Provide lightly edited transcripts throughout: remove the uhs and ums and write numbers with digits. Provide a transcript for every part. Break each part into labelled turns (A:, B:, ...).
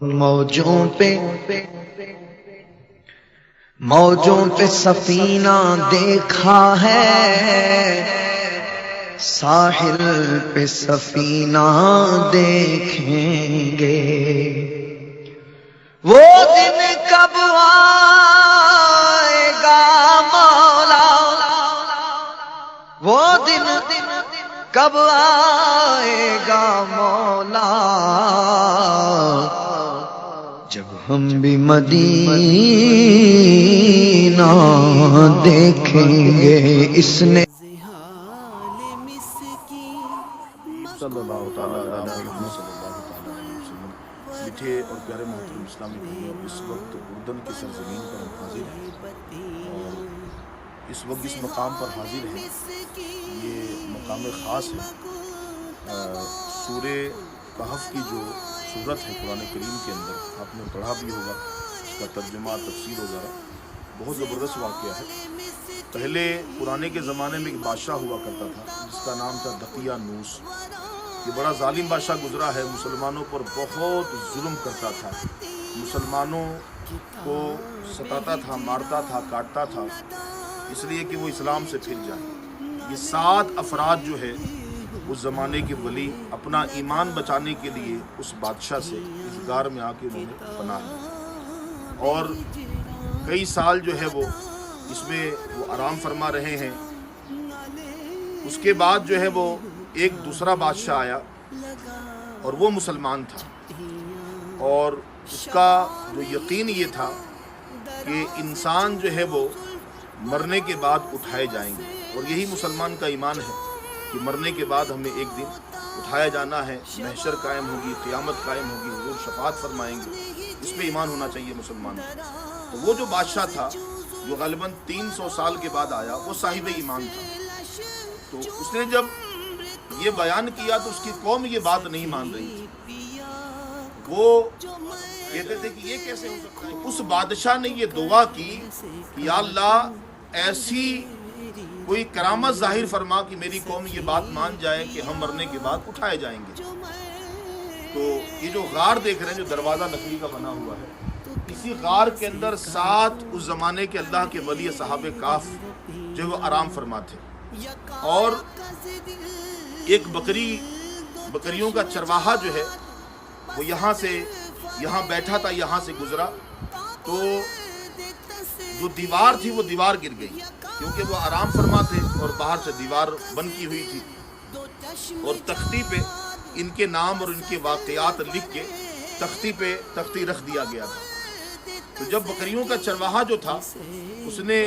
A: موجوں پہ سفینہ دیکھا ہے، ساحل پہ سفینہ دیکھیں گے۔ وہ دن کب آئے گا مولا، وہ دن کب آئے گا مولا، جب ہم بھی مدینہ دیکھیں گے۔ اس نے
B: صلی اللہ تعالیٰ علیہ محمد صلی اللہ تعالیٰ علیہ وسلم۔ میٹھے اور پیارے محترم اسلامی بھائیو، اس وقت اردن کی سرزمین پر ہم حاضر ہیں اور اس وقت اس مقام پر حاضر ہیں، یہ مقام خاص ہے۔ سورہ کہف کی جو سورت ہے قرآن کریم کے اندر، آپ نے پڑھا بھی ہوگا، اس کا ترجمہ تفسیر وغیرہ، بہت زبردست واقعہ ہے۔ پہلے پرانے کے زمانے میں ایک بادشاہ ہوا کرتا تھا جس کا نام تھا دقیانوس۔ یہ بڑا ظالم بادشاہ گزرا ہے، مسلمانوں پر بہت ظلم کرتا تھا، مسلمانوں کو ستاتا تھا، مارتا تھا، کاٹتا تھا، اس لیے کہ وہ اسلام سے پھر جائیں۔ یہ 7 افراد جو ہے اس زمانے کے ولی اپنا ایمان بچانے کے لیے اس بادشاہ سے اس غار میں آ کے انہوں نے پناہ لی اور کئی سال جو ہے وہ اس میں وہ آرام فرما رہے ہیں۔ اس کے بعد جو ہے وہ ایک دوسرا بادشاہ آیا اور وہ مسلمان تھا، اور اس کا جو یقین یہ تھا کہ انسان جو ہے وہ مرنے کے بعد اٹھائے جائیں گے، اور یہی مسلمان کا ایمان ہے کہ مرنے کے بعد ہمیں ایک دن اٹھایا جانا ہے، محشر قائم ہوگی، قیامت قائم ہوگی، حضور شفاعت فرمائیں گے۔ اس پہ ایمان ہونا چاہیے مسلمان کو۔ تو وہ جو بادشاہ تھا جو غالباً 300 سال کے بعد آیا، وہ صاحب ایمان تھا۔ تو اس نے جب یہ بیان کیا تو اس کی قوم یہ بات نہیں مان رہی تھی، وہ کہتے تھے کہ یہ کیسے ہو سکتا ہے۔ اس بادشاہ نے یہ دعا کی کہ یا اللہ ایسی کوئی کرامت ظاہر فرما کہ میری قوم یہ بات مان جائے کہ ہم مرنے کے بعد اٹھائے جائیں گے۔ تو یہ جو غار دیکھ رہے ہیں، جو دروازہ لکڑی کا بنا ہوا ہے، اسی غار کے اندر 7 اس زمانے کے اللہ کے ولی صحاب کہف جو وہ آرام فرما تھے، اور ایک بکریوں کا چرواہا جو ہے وہ یہاں سے یہاں بیٹھا تھا، یہاں سے گزرا تو جو دیوار تھی وہ دیوار گر گئی، کیونکہ وہ آرام فرما تھے اور باہر سے دیوار بند کی ہوئی تھی، اور تختی پہ ان کے نام اور ان کے واقعات لکھ کے تختی رکھ دیا گیا تھا۔ تو جب بکریوں کا چرواہا جو تھا اس نے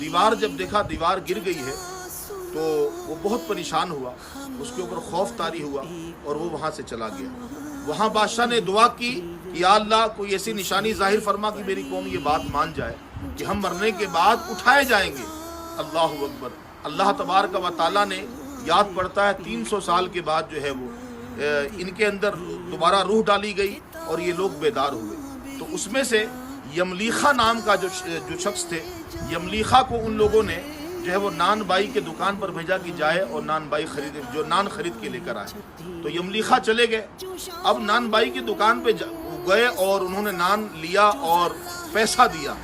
B: دیوار جب دیکھا دیوار گر گئی ہے تو وہ بہت پریشان ہوا، اس کے اوپر خوف طاری ہوا اور وہ وہاں سے چلا گیا۔ وہاں بادشاہ نے دعا کی یا اللہ کوئی ایسی نشانی ظاہر فرما کہ میری قوم یہ بات مان جائے کہ ہم مرنے کے بعد اٹھائے جائیں گے۔ اللہ اکبر۔ اللہ تبارک و تعالیٰ نے یاد پڑتا ہے 300 سال کے بعد جو ہے وہ ان کے اندر دوبارہ روح ڈالی گئی اور یہ لوگ بیدار ہوئے۔ تو اس میں سے یملیخہ نام کا جو شخص تھے، یملیخہ کو ان لوگوں نے جو ہے وہ نان بائی کے دکان پر بھیجا کہ جائے اور نان خرید کے لے کر آئے۔ تو یملیخہ چلے گئے، اب نان بائی کی دکان پہ گئے اور انہوں نے نان لیا اور پیسہ دیا،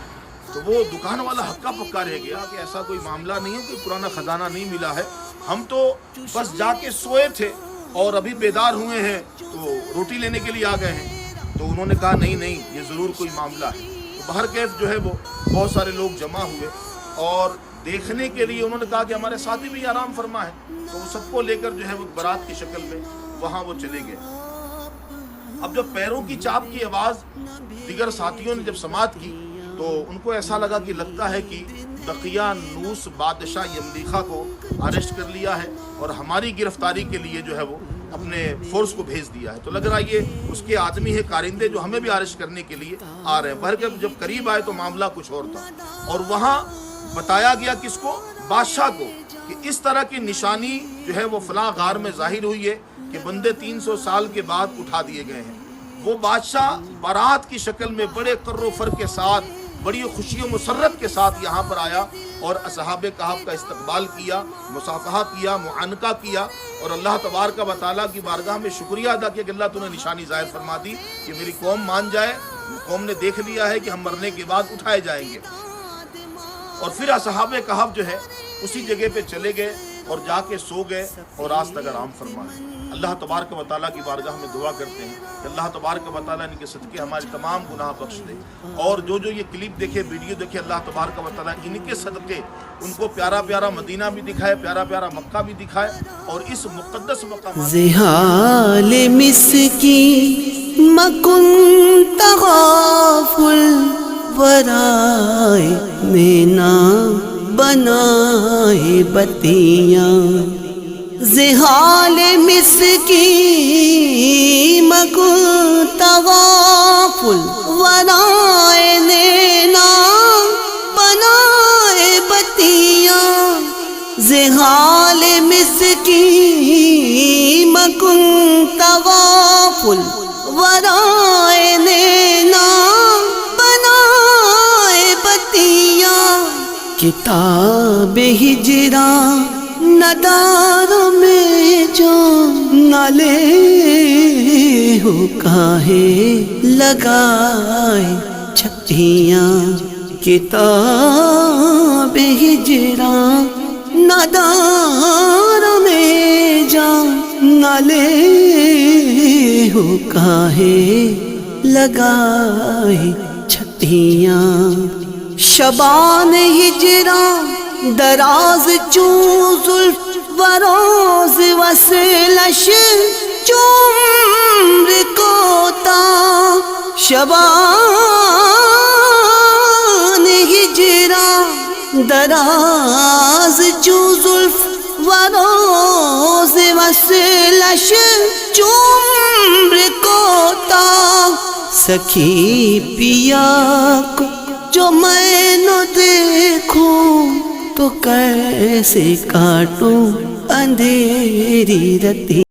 B: تو وہ دکان والا ہکا پکا رہ گیا کہ ایسا کوئی معاملہ نہیں ہے، کوئی پرانا خزانہ نہیں ملا ہے، ہم تو بس جا کے سوئے تھے اور ابھی بیدار ہوئے ہیں تو روٹی لینے کے لیے آ گئے ہیں۔ تو انہوں نے کہا نہیں یہ ضرور کوئی معاملہ ہے۔ تو بہر کیف جو ہے وہ بہت سارے لوگ جمع ہوئے اور دیکھنے کے لیے انہوں نے کہا کہ ہمارے ساتھی بھی آرام فرما ہے، تو وہ سب کو لے کر جو ہے وہ برات کی شکل میں وہاں وہ چلے گئے۔ اب جب پیروں کی چاپ کی آواز دیگر ساتھیوں نے جب سماعت کی تو ان کو ایسا لگا کہ لگتا ہے کہ دقیانوس بادشاہ یملیخہ کو اریسٹ کر لیا ہے اور ہماری گرفتاری کے لیے جو ہے وہ اپنے فورس کو بھیج دیا ہے، تو لگ رہا یہ اس کے آدمی ہے کارندے جو ہمیں بھی اریسٹ کرنے کے لیے آ رہے ہیں۔ بلکہ جب قریب آئے تو معاملہ کچھ اور تھا، اور وہاں بتایا گیا کس کو؟ بادشاہ کو، کہ اس طرح کی نشانی جو ہے وہ فلاں غار میں ظاہر ہوئی ہے کہ بندے 300 سال کے بعد اٹھا دیے گئے ہیں۔ وہ بادشاہ بارات کی شکل میں بڑے کر و فر کے ساتھ، بڑی خوشی و مسرت کے ساتھ یہاں پر آیا اور اصحاب کہف کا استقبال کیا، مصافحہ کیا، معانقہ کیا، اور اللہ تبارک و تعالیٰ کی بارگاہ میں شکریہ ادا کیا کہ اللہ تو نے نشانی ظاہر فرما دی کہ میری قوم مان جائے، قوم نے دیکھ لیا ہے کہ ہم مرنے کے بعد اٹھائے جائیں گے۔ اور پھر اصحاب کہف جو ہے اسی جگہ پہ چلے گئے اور جا کے سو گئے اور آج تک آرام فرمائے۔ اللہ تبارک و تعالیٰ کی بارگاہ میں دعا کرتے ہیں کہ اللہ تبارک و تعالیٰ ان کے صدقے ہمارے تمام گناہ بخش دے، اور جو یہ کلپ دیکھے، ویڈیو دیکھے، اللہ تبارک و تعالیٰ ان کے صدقے ان کو پیارا پیارا مدینہ بھی دکھائے، پیارا پیارا مکہ بھی دکھائے، اور اس مقدس مقام
C: زحال مسکی مکن تغافل ورائے مینا بنائے بتیاں، زحال مسکی مکن تغافل ورائے نینا بنائے بتیاں، زحال مسکی مکن تغافل ورائے نینا بنائے بتیاں، کتاب ہجراں ندار میں جان نہ لے ہو کاہے لگائے چھٹیاں، کتاب ہجراں ندار میں جان نہ لے ہو کاہے لگائے چھٹیاں، شبان ہجراں دراز چوں زلف وروز وصلش چمر کوتا، شبان ہجراں دراز چوں زلف وروز وصلش چمر کوتا، سخی پیا کو جو میں نہ دیکھوں تو کیسے کاٹوں اندھیری رتی۔